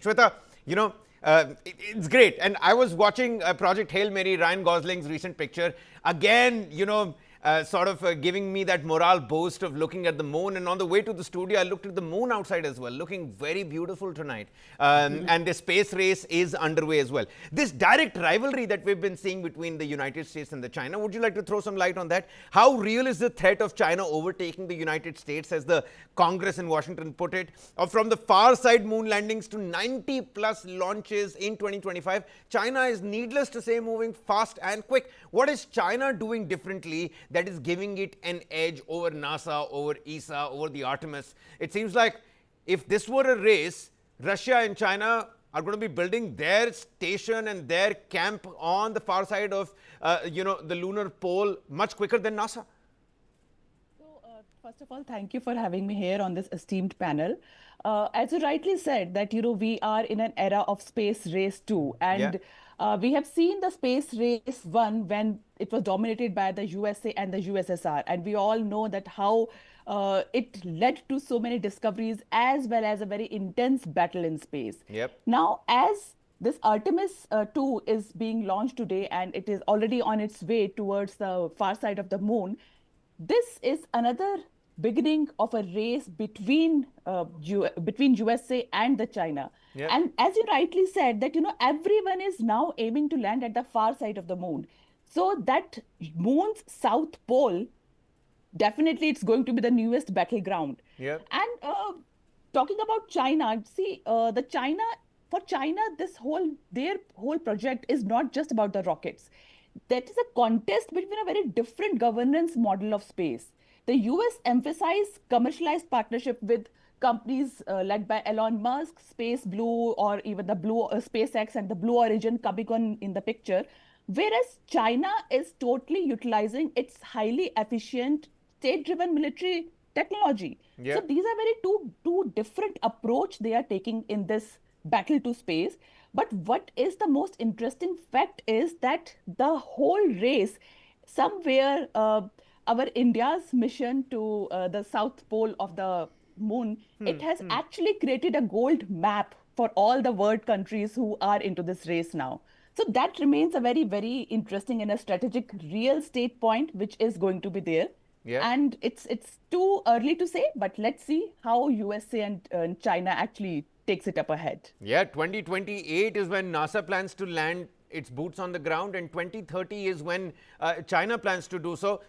Shweta, it's great. And I was watching Project Hail Mary, Ryan Gosling's recent picture. Again, giving me that morale boost of looking at the moon. And on the way to the studio, I looked at the moon outside as well, looking very beautiful tonight. And the space race is underway as well. This direct rivalry that we've been seeing between the United States and the China, would you like to throw some light on that? How real is the threat of China overtaking the United States, as the Congress in Washington put it? Or from the far side moon landings to 90 plus launches in 2025, China is, needless to say, moving fast and quick. What is China doing differently that is giving it an edge over NASA, over ESA, over the Artemis? It seems like if this were a race, Russia and China are going to be building their station and their camp on the far side of, the lunar pole much quicker than NASA. First of all, thank you for having me here on this esteemed panel. As you rightly said, that we are in an era of space race 2, and we have seen the space race 1 when it was dominated by the USA and the USSR, and we all know that how it led to so many discoveries as well as a very intense battle in space. Now, as this Artemis 2 is being launched today, and it is already on its way towards the far side of the moon, this is another beginning of a race between USA and the China. And as you rightly said, that everyone is now aiming to land at the far side of the moon. So that moon's south pole, definitely it's going to be the newest battleground. And talking about China, see, for China, their whole project is not just about the rockets. That is a contest between a very different governance model of space. The US emphasized commercialized partnership with companies led by Elon Musk, Space Blue, or even the Blue SpaceX and the Blue Origin coming on in the picture, whereas China is totally utilizing its highly efficient state-driven military technology. So these are very two different approach they are taking in this battle to space. But what is the most interesting fact is that the whole race, somewhere our India's mission to the south pole of the moon, it has actually created a gold map for all the world countries who are into this race now. So that remains a very, very interesting and a strategic real state point, which is going to be there. And it's too early to say, but let's see how USA and China actually takes it up ahead. 2028 is when NASA plans to land its boots on the ground, and 2030 is when China plans to do so.